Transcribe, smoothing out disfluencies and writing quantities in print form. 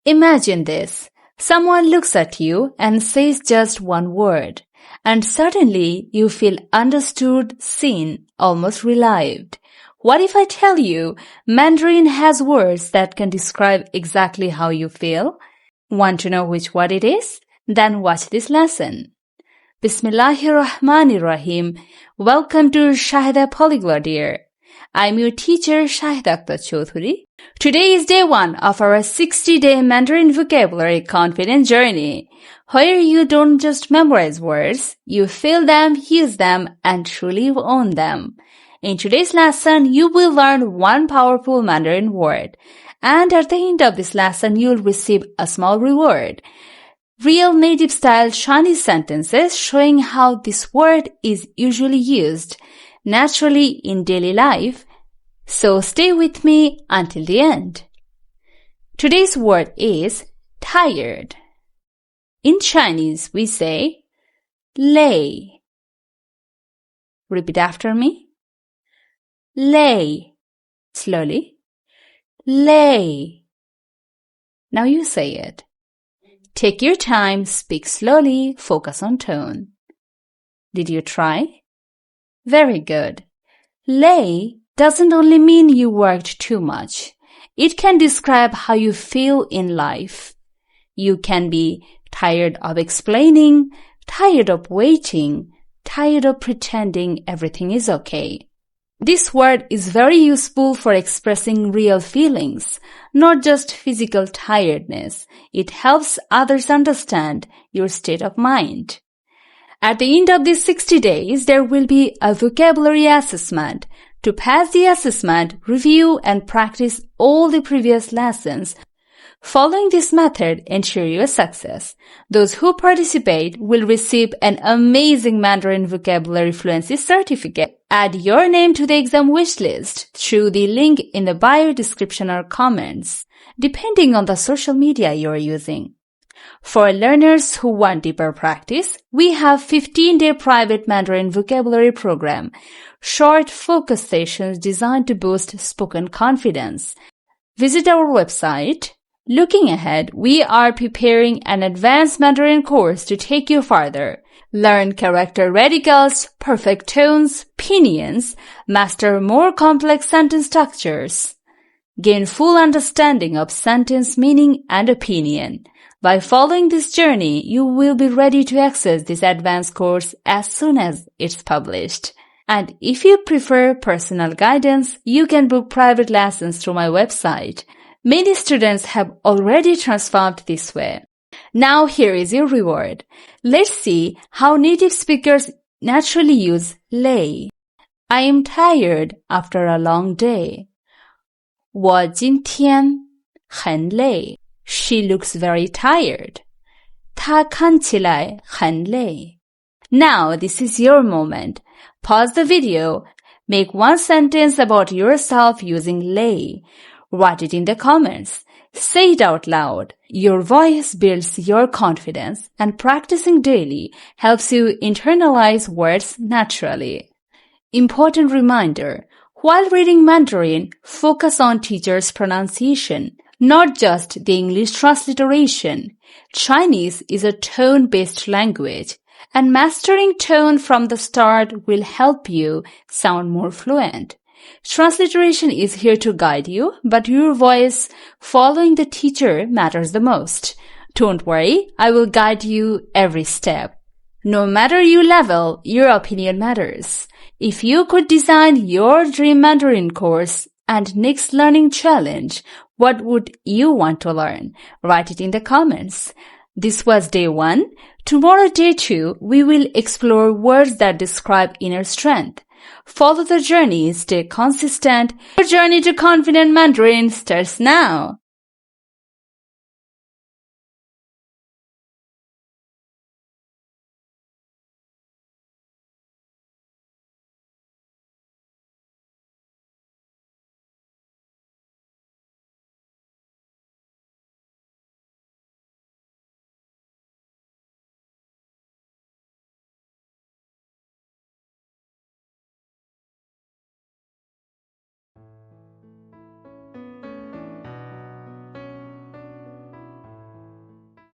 Imagine this. Someone looks at you and says just one word, and suddenly you feel understood, seen, almost relieved. What if I tell you Mandarin has words that can describe exactly how you feel? Want to know which word it is? Then watch this lesson. Bismillahirrahmanirrahim. Welcome to Shaheda Polyglot dear. I'm your teacher Shaheda Akter Chowdhury. Today is day 1 of our 60-day Mandarin vocabulary confidence journey, where you don't just memorize words, you feel them, use them, and truly own them. In today's lesson, you will learn one powerful Mandarin word, and at the end of this lesson, you'll receive a small reward. Real native-style Chinese sentences showing how this word is usually used naturally in daily life. So stay with me until the end. Today's word is tired. In Chinese, we say 累. Repeat after me. 累. Slowly. 累. Now you say it. Take your time, speak slowly, focus on tone. Did you try? Very good. 累 doesn't only mean you worked too much. It can describe how you feel in life. You can be tired of explaining, tired of waiting, tired of pretending everything is okay. This word is very useful for expressing real feelings, not just physical tiredness. It helps others understand your state of mind. At the end of these 60 days, there will be a vocabulary assessment. To pass the assessment, review and practice all the previous lessons. Following this method ensure your success. Those who participate will receive an amazing Mandarin vocabulary fluency certificate. Add your name to the exam wish list through the link in the bio description or comments, depending on the social media you are using. For learners who want deeper practice, we have 15-day private Mandarin vocabulary program, short focus sessions designed to boost spoken confidence. Visit our website. Looking ahead, we are preparing an advanced Mandarin course to take you farther. Learn character radicals, perfect tones, pinyin, master more complex sentence structures. Gain full understanding of sentence meaning and opinion. By following this journey, you will be ready to access this advanced course as soon as it's published. And if you prefer personal guidance, you can book private lessons through my website. Many students have already transformed this way. Now here is your reward. Let's see how native speakers naturally use 累. I am tired after a long day. 我今天很累. She looks very tired. 她看起来很累. Now this is your moment. Pause the video. Make one sentence about yourself using 累. Write it in the comments. Say it out loud. Your voice builds your confidence, and practicing daily helps you internalize words naturally. Important reminder. While reading Mandarin, focus on teacher's pronunciation, not just the English transliteration. Chinese is a tone-based language, and mastering tone from the start will help you sound more fluent. Transliteration is here to guide you, but your voice following the teacher matters the most. Don't worry, I will guide you every step. No matter your level, your opinion matters. If you could design your dream Mandarin course and next learning challenge, what would you want to learn? Write it in the comments. This was day 1. Tomorrow, day 2, we will explore words that describe inner strength. Follow the journey, stay consistent. Your journey to confident Mandarin starts now.